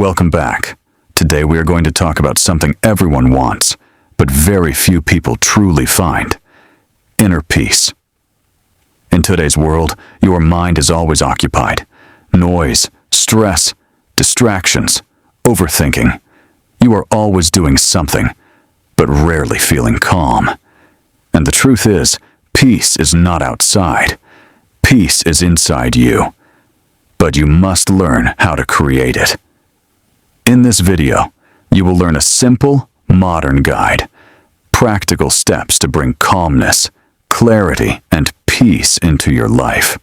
Welcome back. Today we are going to talk about something everyone wants, but very few people truly find: inner peace. In today's world, your mind is always occupied. Noise, stress, distractions, overthinking. You are always doing something, but rarely feeling calm. And the truth is, peace is not outside. Peace is inside you. But you must learn how to create it. In this video, you will learn a simple, modern guide, practical steps to bring calmness, clarity, and peace into your life.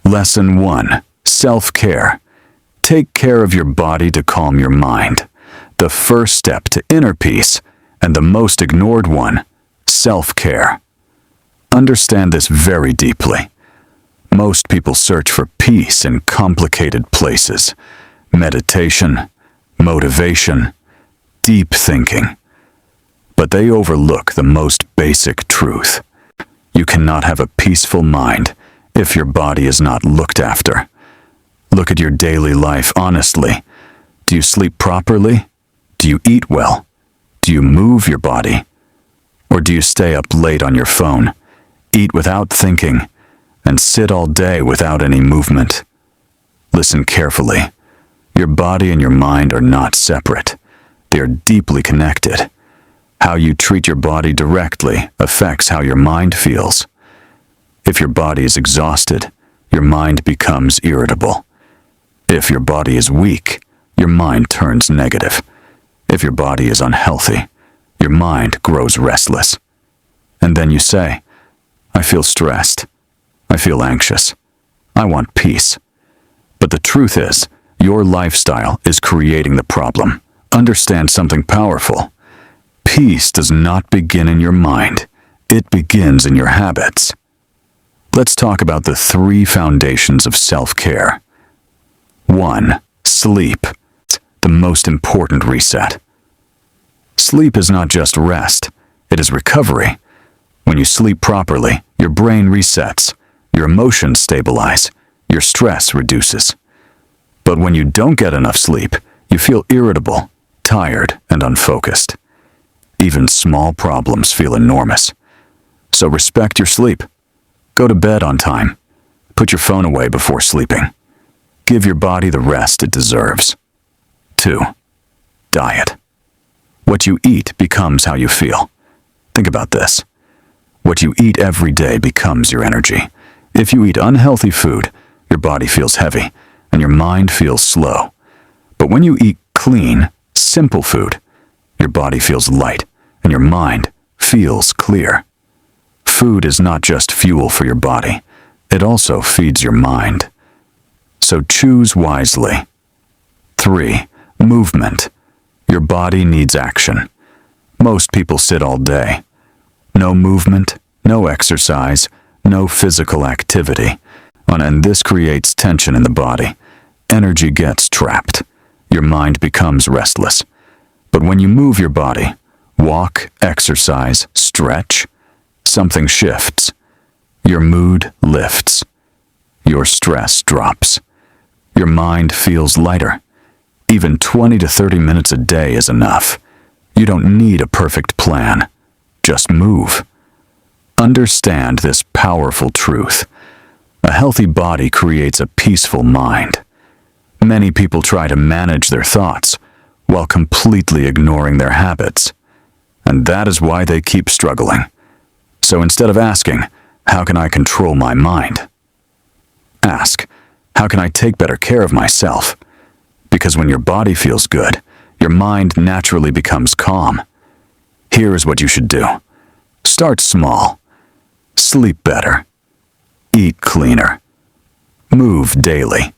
Lesson 1. Self-care. Take care of your body to calm your mind. The first step to inner peace, and the most ignored one, self-care. Understand this very deeply. Most people search for peace in complicated places: meditation, motivation, deep thinking. But they overlook the most basic truth. You cannot have a peaceful mind if your body is not looked after. Look at your daily life honestly. Do you sleep properly? Do you eat well? Do you move your body? Or do you stay up late on your phone, eat without thinking, and sit all day without any movement? Listen carefully. Your body and your mind are not separate. They are deeply connected. How you treat your body directly affects how your mind feels. If your body is exhausted, your mind becomes irritable. If your body is weak, your mind turns negative. If your body is unhealthy, your mind grows restless. And then you say, "I feel stressed. I feel anxious. I want peace." But the truth is, your lifestyle is creating the problem. Understand something powerful. Peace does not begin in your mind. It begins in your habits. Let's talk about the 3 foundations of self-care. 1. Sleep. The most important reset. Sleep is not just rest, it is recovery. When you sleep properly, your brain resets, your emotions stabilize, your stress reduces. But when you don't get enough sleep, you feel irritable, tired, and unfocused. Even small problems feel enormous. So respect your sleep. Go to bed on time. Put your phone away before sleeping. Give your body the rest it deserves. 2. Diet. What you eat becomes how you feel. Think about this. What you eat every day becomes your energy. If you eat unhealthy food, your body feels heavy, and your mind feels slow. But when you eat clean, simple food, your body feels light, and your mind feels clear. Food is not just fuel for your body, it also feeds your mind. So choose wisely. 3. Movement. Your body needs action. Most people sit all day. No movement, no exercise, no physical activity. And this creates tension in the body. Energy gets trapped. Your mind becomes restless. But when you move your body, walk, exercise, stretch, something shifts. Your mood lifts. Your stress drops. Your mind feels lighter. Even 20 to 30 minutes a day is enough. You don't need a perfect plan. Just move. Understand this powerful truth. A healthy body creates a peaceful mind. Many people try to manage their thoughts while completely ignoring their habits. And that is why they keep struggling. So instead of asking, "How can I control my mind?" ask, "How can I take better care of myself?" Because when your body feels good, your mind naturally becomes calm. Here is what you should do. Start small. Sleep better. Eat cleaner. Move daily.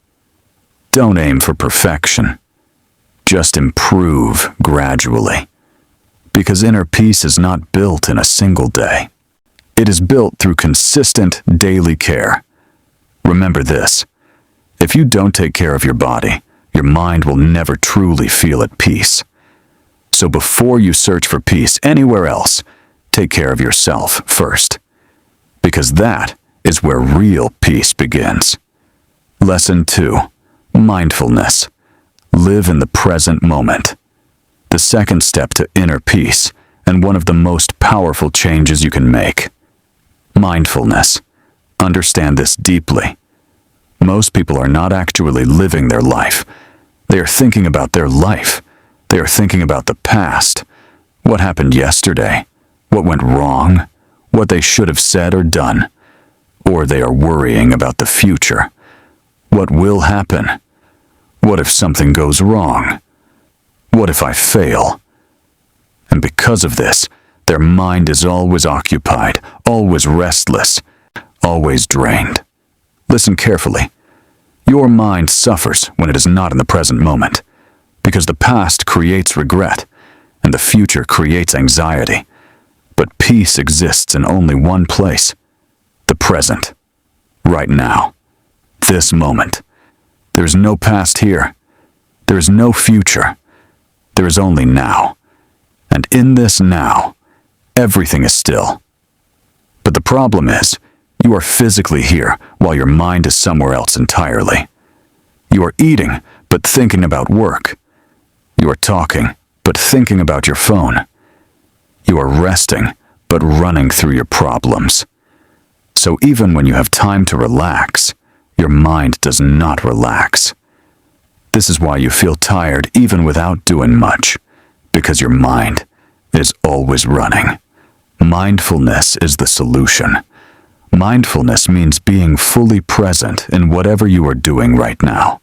Don't aim for perfection. Just improve gradually. Because inner peace is not built in a single day. It is built through consistent daily care. Remember this: if you don't take care of your body, your mind will never truly feel at peace. So before you search for peace anywhere else, take care of yourself first. Because that is where real peace begins. Lesson 2. Mindfulness. Live in the present moment. The second step to inner peace, and one of the most powerful changes you can make. Mindfulness. Understand this deeply. Most people are not actually living their life. They are thinking about their life. They are thinking about the past. What happened yesterday? What went wrong? What they should have said or done? Or they are worrying about the future. What will happen? What if something goes wrong? What if I fail? And because of this, their mind is always occupied, always restless, always drained. Listen carefully. Your mind suffers when it is not in the present moment, because the past creates regret, and the future creates anxiety. But peace exists in only one place: the present, right now, this moment. There is no past here. There is no future. There is only now. And in this now, everything is still. But the problem is, you are physically here while your mind is somewhere else entirely. You are eating, but thinking about work. You are talking, but thinking about your phone. You are resting, but running through your problems. So even when you have time to relax, your mind does not relax. This is why you feel tired even without doing much, because your mind is always running. Mindfulness is the solution. Mindfulness means being fully present in whatever you are doing right now.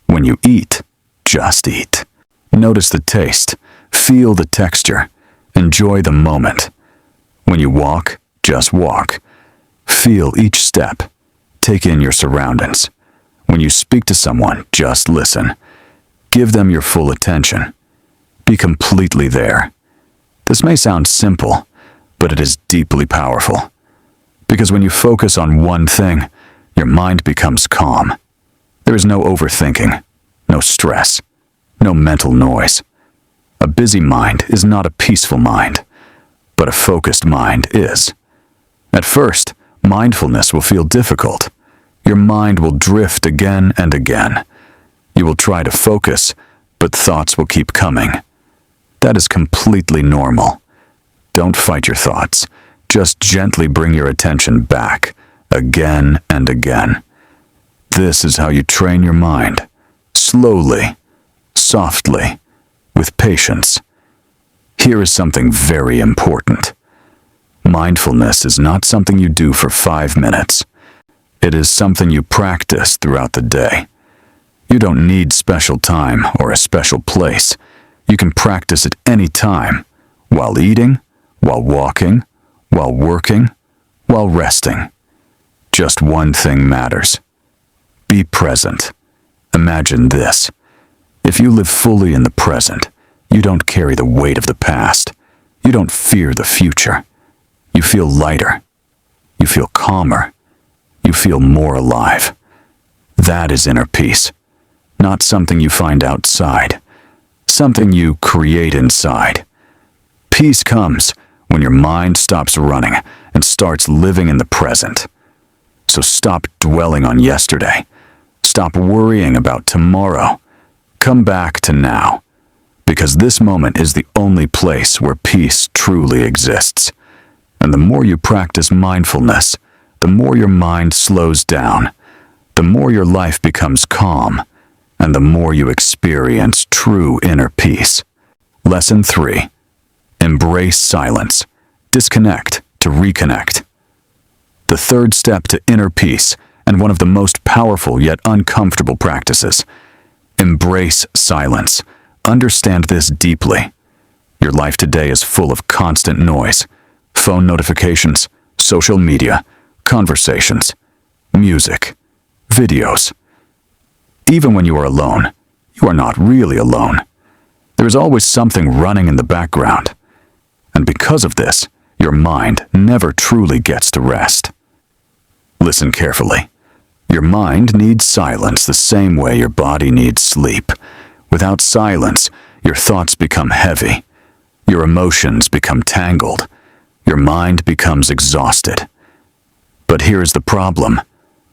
When you eat, just eat. Notice the taste, feel the texture, enjoy the moment. When you walk, just walk. Feel each step. Take in your surroundings. When you speak to someone, just listen. Give them your full attention. Be completely there. This may sound simple, but it is deeply powerful. Because when you focus on one thing, your mind becomes calm. There is no overthinking, no stress, no mental noise. A busy mind is not a peaceful mind, but a focused mind is. At first, mindfulness will feel difficult. Your mind will drift again and again. You will try to focus, but thoughts will keep coming. That is completely normal. Don't fight your thoughts. Just gently bring your attention back, again and again. This is how you train your mind. Slowly, softly, with patience. Here is something very important. Mindfulness is not something you do for 5 minutes. It is something you practice throughout the day. You don't need special time or a special place. You can practice it any time, while eating, while walking, while working, while resting. Just one thing matters. Be present. Imagine this. If you live fully in the present, you don't carry the weight of the past. You don't fear the future. You feel lighter. You feel calmer. You feel more alive. That is inner peace. Not something you find outside. Something you create inside. Peace comes when your mind stops running and starts living in the present. So stop dwelling on yesterday. Stop worrying about tomorrow. Come back to now, because this moment is the only place where peace truly exists. And the more you practice mindfulness, the more your mind slows down, the more your life becomes calm, and the more you experience true inner peace. Lesson 3. Embrace silence. Disconnect to reconnect. The third step to inner peace, and one of the most powerful yet uncomfortable practices. Embrace silence. Understand this deeply. Your life today is full of constant noise. Phone notifications, social media, conversations, music, videos. Even when you are alone, you are not really alone. There is always something running in the background. And because of this, your mind never truly gets to rest. Listen carefully. Your mind needs silence the same way your body needs sleep. Without silence, your thoughts become heavy. Your emotions become tangled. Your mind becomes exhausted. But here's the problem.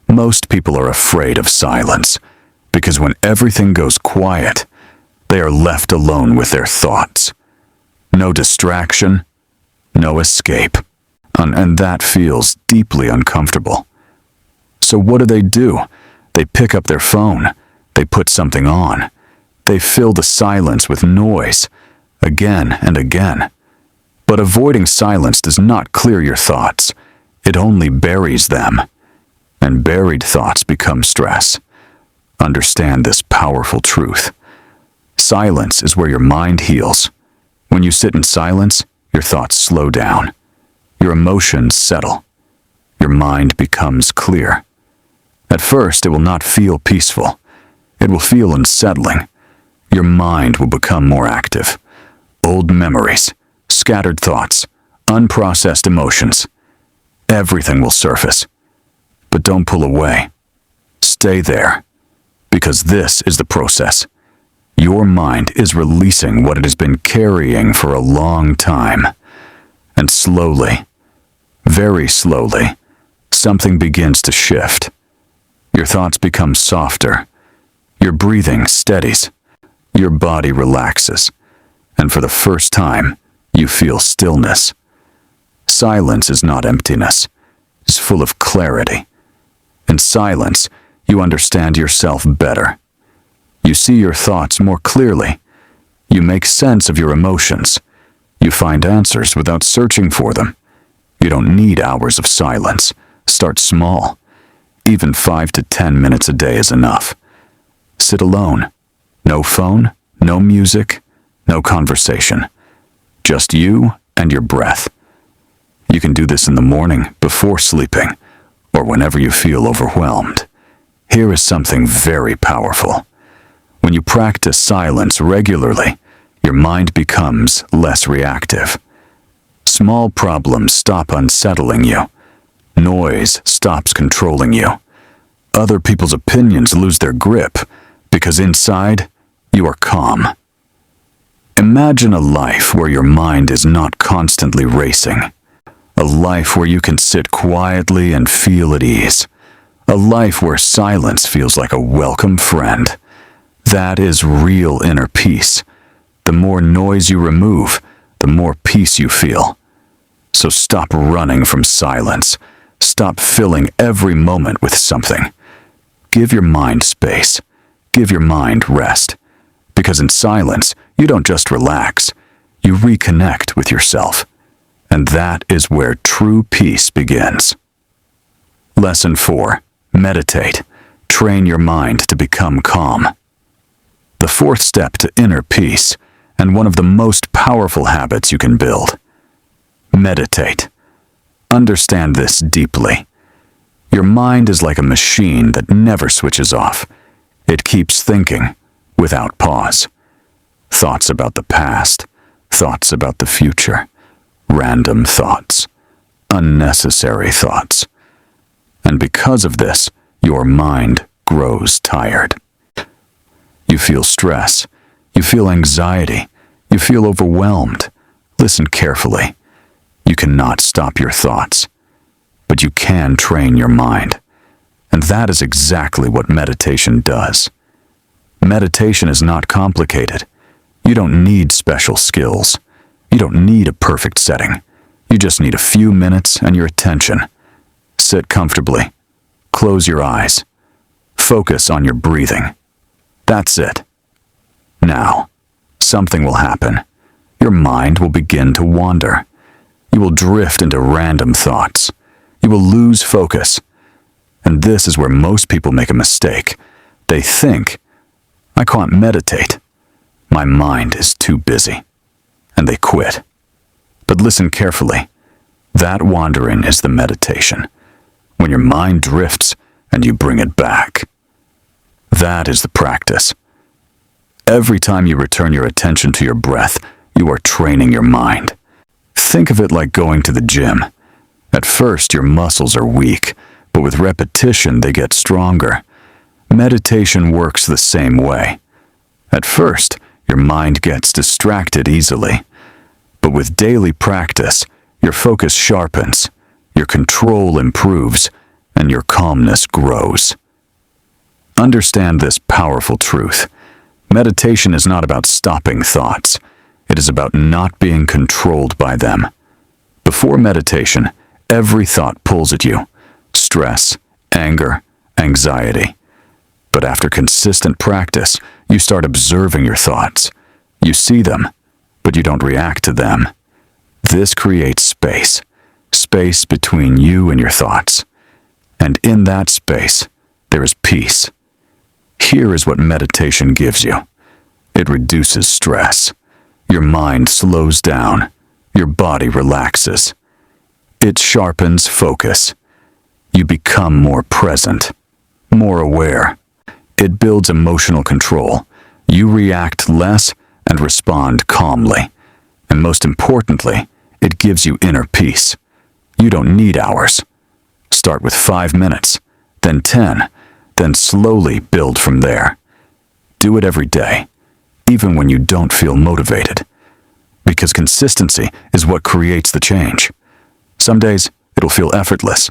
Most people are afraid of silence because when everything goes quiet, they are left alone with their thoughts. No distraction, no escape, and that feels deeply uncomfortable. So what do? They pick up their phone, they put something on, they fill the silence with noise, again and again. But avoiding silence does not clear your thoughts, it only buries them. And buried thoughts become stress. Understand this powerful truth. Silence is where your mind heals. When you sit in silence, your thoughts slow down. Your emotions settle. Your mind becomes clear. At first, it will not feel peaceful. It will feel unsettling. Your mind will become more active. Old memories, scattered thoughts, unprocessed emotions. Everything will surface. But don't pull away. Stay there. Because this is the process. Your mind is releasing what it has been carrying for a long time. And slowly, very slowly, something begins to shift. Your thoughts become softer. Your breathing steadies. Your body relaxes. And for the first time, you feel stillness. Silence is not emptiness. It's full of clarity. In silence, you understand yourself better. You see your thoughts more clearly. You make sense of your emotions. You find answers without searching for them. You don't need hours of silence. Start small. Even 5 to 10 minutes a day is enough. Sit alone. No phone, no music, no conversation. Just you and your breath. You can do this in the morning, before sleeping, or whenever you feel overwhelmed. Here is something very powerful. When you practice silence regularly, your mind becomes less reactive. Small problems stop unsettling you. Noise stops controlling you. Other people's opinions lose their grip because inside, you are calm. Imagine a life where your mind is not constantly racing. A life where you can sit quietly and feel at ease. A life where silence feels like a welcome friend. That is real inner peace. The more noise you remove, the more peace you feel. So stop running from silence. Stop filling every moment with something. Give your mind space. Give your mind rest. Because in silence, you don't just relax. You reconnect with yourself. And that is where true peace begins. Lesson 4. Meditate. Train your mind to become calm. The fourth step to inner peace, and one of the most powerful habits you can build. Meditate. Understand this deeply. Your mind is like a machine that never switches off. It keeps thinking, without pause. Thoughts about the past, thoughts about the future, random thoughts, unnecessary thoughts. And because of this, your mind grows tired. You feel stress, you feel anxiety, you feel overwhelmed. Listen carefully. You cannot stop your thoughts, but you can train your mind. And that is exactly what meditation does. Meditation is not complicated. You don't need special skills. You don't need a perfect setting. You just need a few minutes and your attention. Sit comfortably. Close your eyes. Focus on your breathing. That's it. Now, something will happen. Your mind will begin to wander. You will drift into random thoughts. You will lose focus. And this is where most people make a mistake. They think, I can't meditate. My mind is too busy. And they quit. But listen carefully. That wandering is the meditation. When your mind drifts and you bring it back. That is the practice. Every time you return your attention to your breath, you are training your mind. Think of it like going to the gym. At first, your muscles are weak, but with repetition, they get stronger. Meditation works the same way. At first, your mind gets distracted easily. But with daily practice, your focus sharpens, your control improves, and your calmness grows. Understand this powerful truth. Meditation is not about stopping thoughts. It is about not being controlled by them. Before meditation, every thought pulls at you. Stress, anger, anxiety. But after consistent practice, you start observing your thoughts. You see them, but you don't react to them. This creates space. Space between you and your thoughts. And in that space, there is peace. Here is what meditation gives you. It reduces stress. Your mind slows down. Your body relaxes. It sharpens focus. You become more present, more aware. It builds emotional control. You react less and respond calmly. And most importantly, it gives you inner peace. You don't need hours. Start with 5 minutes, then 10, then slowly build from there. Do it every day, even when you don't feel motivated. Because consistency is what creates the change. Some days, it'll feel effortless.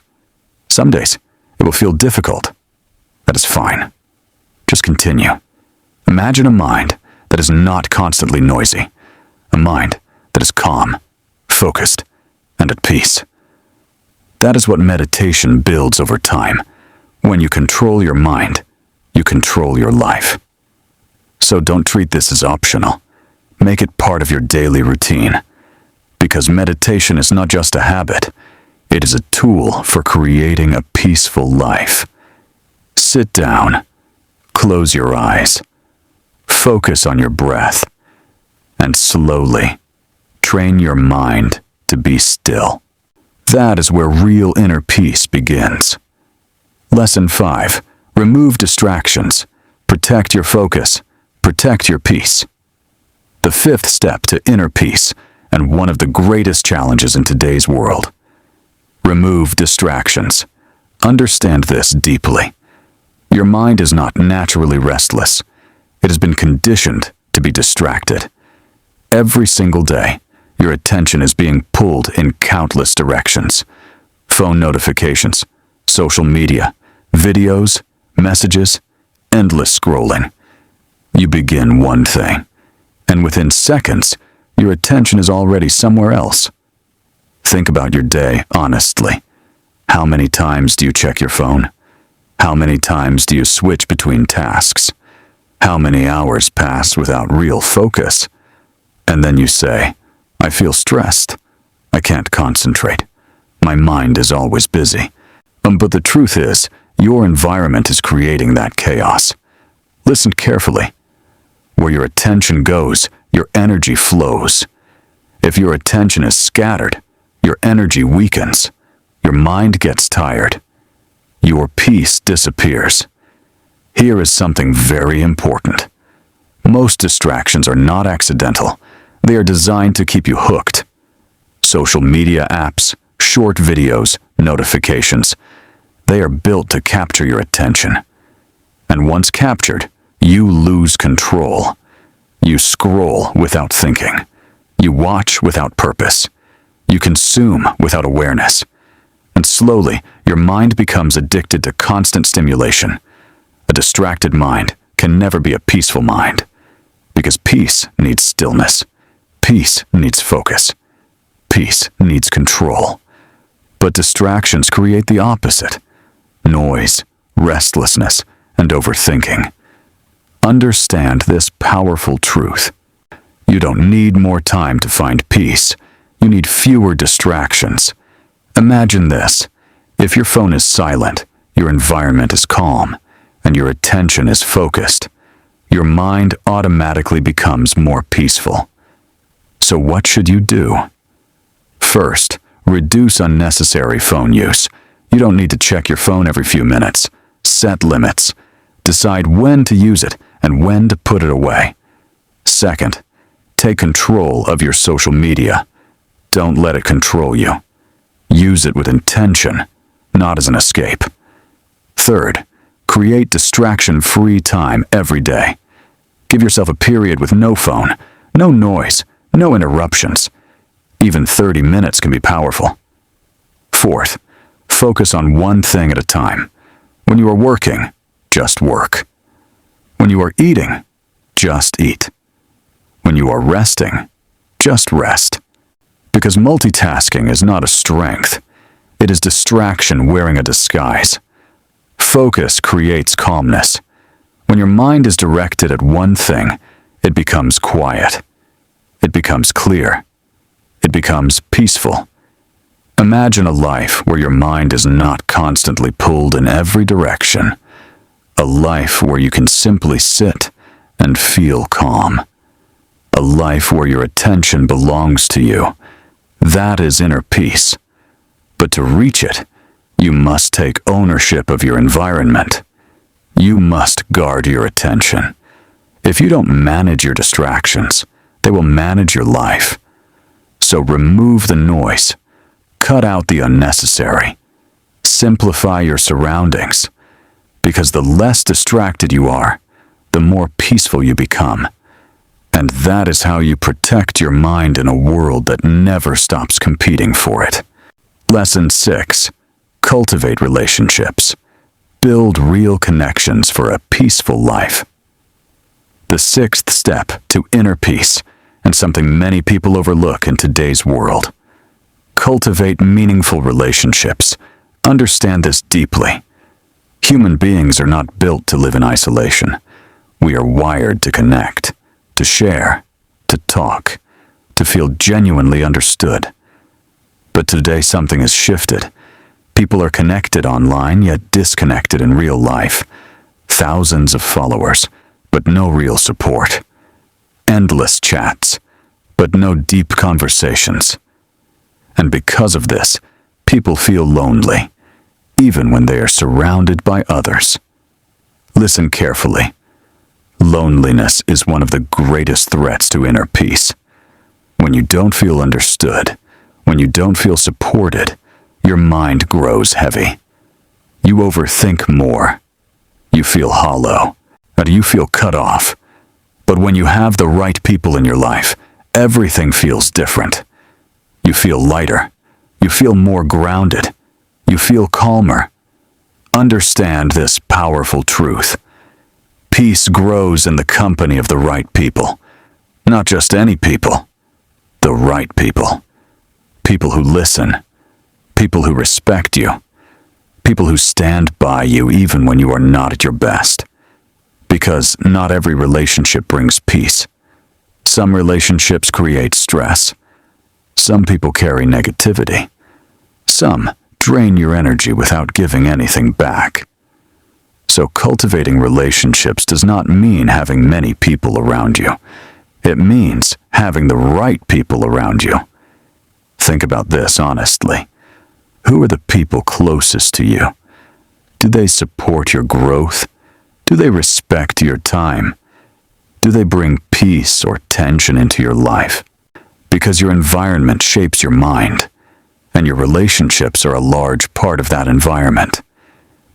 Some days, it will feel difficult. That is fine. Just continue. Imagine a mind that is not constantly noisy. A mind that is calm, focused, and at peace. That is what meditation builds over time. When you control your mind, you control your life. So don't treat this as optional. Make it part of your daily routine. Because meditation is not just a habit. It is a tool for creating a peaceful life. Sit down. Close your eyes. Focus on your breath. And slowly train your mind to be still. That is where real inner peace begins. Lesson 5. Remove distractions. Protect your focus. Protect your peace. The 5th step to inner peace, and one of the greatest challenges in today's world. Remove distractions. Understand this deeply. Your mind is not naturally restless. It has been conditioned to be distracted. Every single day, your attention is being pulled in countless directions. Phone notifications, social media, videos, messages, endless scrolling. You begin one thing, and within seconds, your attention is already somewhere else. Think about your day honestly. How many times do you check your phone? How many times do you switch between tasks? How many hours pass without real focus? And then you say, I feel stressed. I can't concentrate. My mind is always busy. But the truth is, your environment is creating that chaos. Listen carefully. Where your attention goes, your energy flows. If your attention is scattered, your energy weakens. Your mind gets tired. Your peace disappears. Here is something very important. Most distractions are not accidental. They are designed to keep you hooked. Social media apps, short videos, notifications. They are built to capture your attention. And once captured, you lose control. You scroll without thinking. You watch without purpose. You consume without awareness. And slowly, your mind becomes addicted to constant stimulation. A distracted mind can never be a peaceful mind. Because peace needs stillness. Peace needs focus. Peace needs control. But distractions create the opposite. Noise, restlessness, and overthinking. Understand this powerful truth. You don't need more time to find peace. You need fewer distractions. Imagine this. If your phone is silent, your environment is calm, and your attention is focused, your mind automatically becomes more peaceful. So what should you do? First, reduce unnecessary phone use. You don't need to check your phone every few minutes. Set limits. Decide when to use it and when to put it away. Second, take control of your social media. Don't let it control you. Use it with intention, not as an escape. Third, create distraction-free time every day. Give yourself a period with no phone, no noise, no interruptions. Even 30 minutes can be powerful. Fourth, focus on one thing at a time. When you are working, just work. When you are eating, just eat. When you are resting, just rest. Because multitasking is not a strength. It is distraction wearing a disguise. Focus creates calmness. When your mind is directed at one thing, it becomes quiet. It becomes clear. It becomes peaceful. Imagine a life where your mind is not constantly pulled in every direction. A life where you can simply sit and feel calm. A life where your attention belongs to you. That is inner peace. But to reach it, you must take ownership of your environment. You must guard your attention. If you don't manage your distractions, they will manage your life. So remove the noise. Cut out the unnecessary. Simplify your surroundings. Because the less distracted you are, the more peaceful you become. And that is how you protect your mind in a world that never stops competing for it. Lesson 6. Cultivate relationships. Build real connections for a peaceful life. The 6th step to inner peace, and something many people overlook in today's world. Cultivate meaningful relationships. Understand this deeply. Human beings are not built to live in isolation. We are wired to connect, to share, to talk, to feel genuinely understood. But today something has shifted. People are connected online, yet disconnected in real life. Thousands of followers, but no real support. Endless chats, but no deep conversations. And because of this, people feel lonely, even when they are surrounded by others. Listen carefully. Loneliness is one of the greatest threats to inner peace. When you don't feel understood, when you don't feel supported, your mind grows heavy. You overthink more. You feel hollow. And you feel cut off. But when you have the right people in your life, everything feels different. You feel lighter. You feel more grounded. You feel calmer. Understand this powerful truth. Peace grows in the company of the right people. Not just any people. The right people. People who listen. People who respect you. People who stand by you even when you are not at your best. Because not every relationship brings peace. Some relationships create stress. Some people carry negativity. Some drain your energy without giving anything back. So cultivating relationships does not mean having many people around you. It means having the right people around you. Think about this honestly. Who are the people closest to you? Do they support your growth? Do they respect your time? Do they bring peace or tension into your life? Because your environment shapes your mind, and your relationships are a large part of that environment.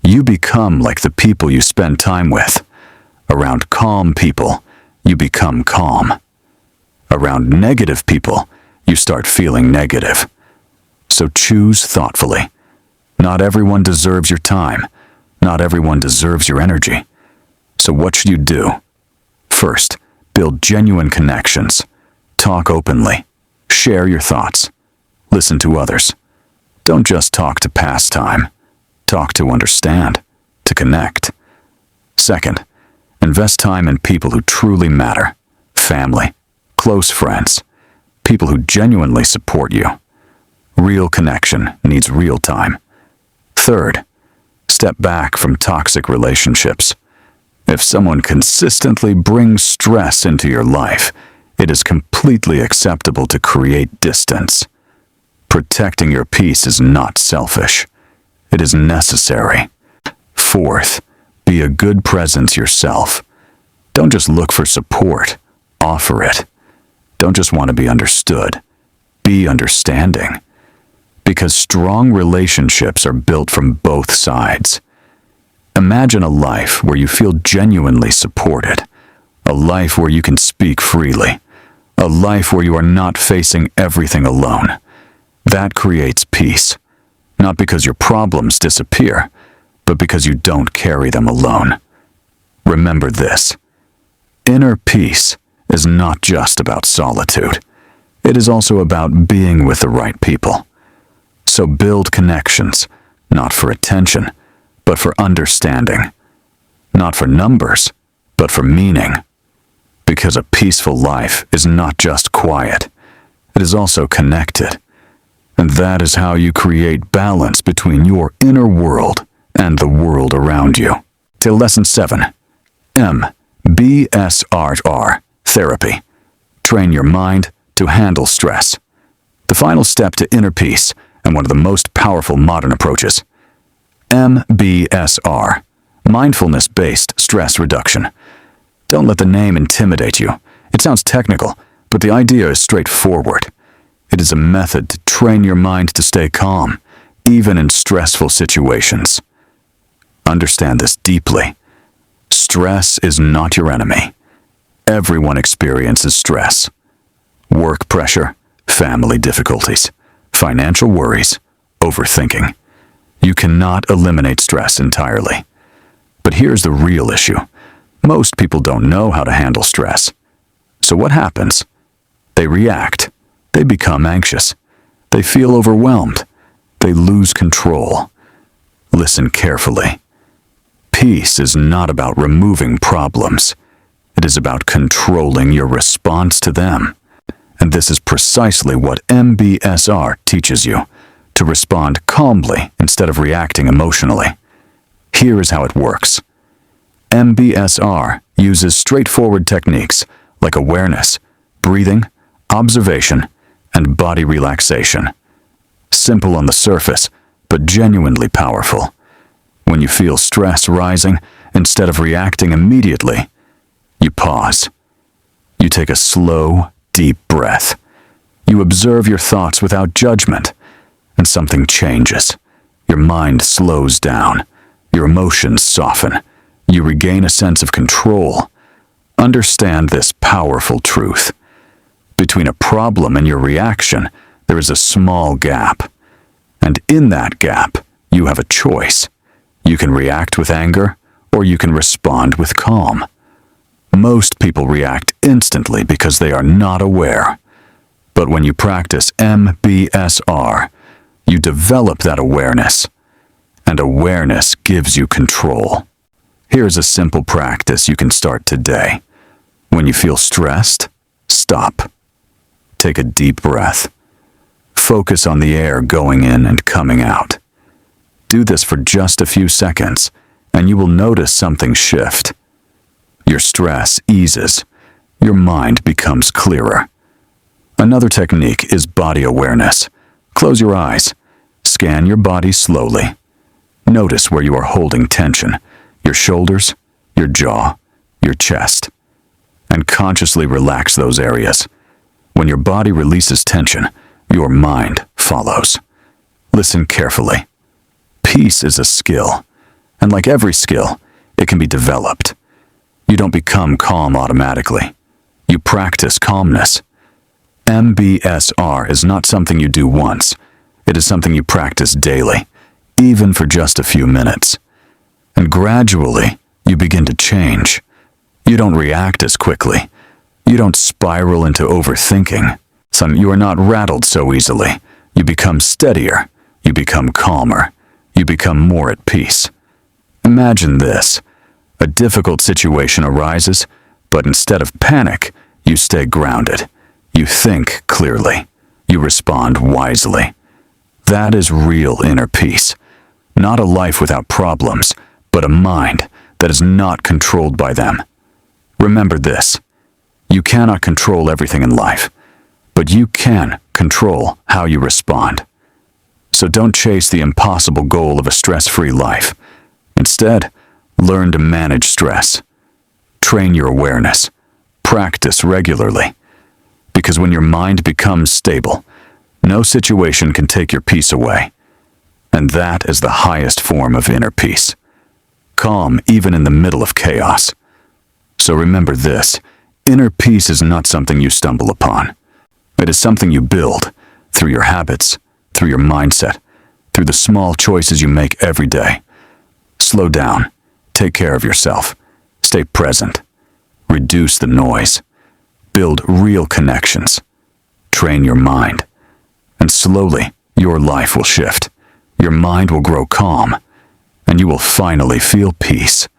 You become like the people you spend time with. Around calm people, you become calm. Around negative people, you start feeling negative. So choose thoughtfully. Not everyone deserves your time. Not everyone deserves your energy. So what should you do? First, build genuine connections. Talk openly. Share your thoughts. Listen to others. Don't just talk to pass time. Talk to understand, to connect. Second, invest time in people who truly matter. Family, close friends, people who genuinely support you. Real connection needs real time. Third, step back from toxic relationships. If someone consistently brings stress into your life, it is completely acceptable to create distance. Protecting your peace is not selfish. It is necessary. Fourth, be a good presence yourself. Don't just look for support, offer it. Don't just want to be understood. Be understanding. Because strong relationships are built from both sides. Imagine a life where you feel genuinely supported. A life where you can speak freely. A life where you are not facing everything alone. That creates peace. Not because your problems disappear, but because you don't carry them alone. Remember this. Inner peace is not just about solitude. It is also about being with the right people. So build connections, not for attention, but for understanding. Not for numbers, but for meaning. Because a peaceful life is not just quiet, it is also connected. And that is how you create balance between your inner world and the world around you. Till Lesson 7. MBSR Therapy. Train your mind to handle stress. The final step to inner peace, and one of the most powerful modern approaches. MBSR. Mindfulness-based stress reduction. Don't let the name intimidate you. It sounds technical, but the idea is straightforward. It is a method to train your mind to stay calm, even in stressful situations. Understand this deeply. Stress is not your enemy. Everyone experiences stress. Work pressure, family difficulties, financial worries, overthinking. You cannot eliminate stress entirely. But here's the real issue. Most people don't know how to handle stress. So what happens? They react. They become anxious. They feel overwhelmed. They lose control. Listen carefully. Peace is not about removing problems. It is about controlling your response to them. And this is precisely what MBSR teaches you, to respond calmly instead of reacting emotionally. Here is how it works. MBSR uses straightforward techniques like awareness, breathing, observation, and body relaxation. Simple on the surface, but genuinely powerful. When you feel stress rising, instead of reacting immediately, you pause. You take a slow, deep breath. You observe your thoughts without judgment, and something changes. Your mind slows down. Your emotions soften. You regain a sense of control. Understand this powerful truth. Between a problem and your reaction, there is a small gap. And in that gap, you have a choice. You can react with anger, or you can respond with calm. Most people react instantly because they are not aware. But when you practice MBSR, you develop that awareness. And awareness gives you control. Here's a simple practice you can start today. When you feel stressed, stop. Take a deep breath. Focus on the air going in and coming out. Do this for just a few seconds, and you will notice something shift. Your stress eases. Your mind becomes clearer. Another technique is body awareness. Close your eyes. Scan your body slowly. Notice where you are holding tension. Your shoulders, your jaw, your chest. And consciously relax those areas. When your body releases tension, your mind follows. Listen carefully. Peace is a skill, and like every skill, it can be developed. You don't become calm automatically. You practice calmness. MBSR is not something you do once. It is something you practice daily, even for just a few minutes. And gradually, you begin to change. You don't react as quickly. You don't spiral into overthinking. You are not rattled so easily. You become steadier. You become calmer. You become more at peace. Imagine this. A difficult situation arises, but instead of panic, you stay grounded. You think clearly. You respond wisely. That is real inner peace. Not a life without problems, but a mind that is not controlled by them. Remember this. You cannot control everything in life, but you can control how you respond. So don't chase the impossible goal of a stress-free life. Instead, learn to manage stress. Train your awareness. Practice regularly. Because when your mind becomes stable, no situation can take your peace away. And that is the highest form of inner peace. Calm even in the middle of chaos. So remember this. Inner peace is not something you stumble upon. It is something you build through your habits, through your mindset, through the small choices you make every day. Slow down. Take care of yourself. Stay present. Reduce the noise. Build real connections. Train your mind. And slowly, your life will shift. Your mind will grow calm. And you will finally feel peace.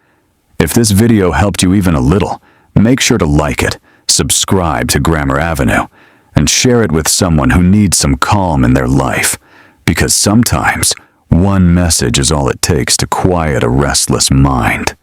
If this video helped you even a little, make sure to like it, subscribe to Grammar Avenue, and share it with someone who needs some calm in their life. Because sometimes, one message is all it takes to quiet a restless mind.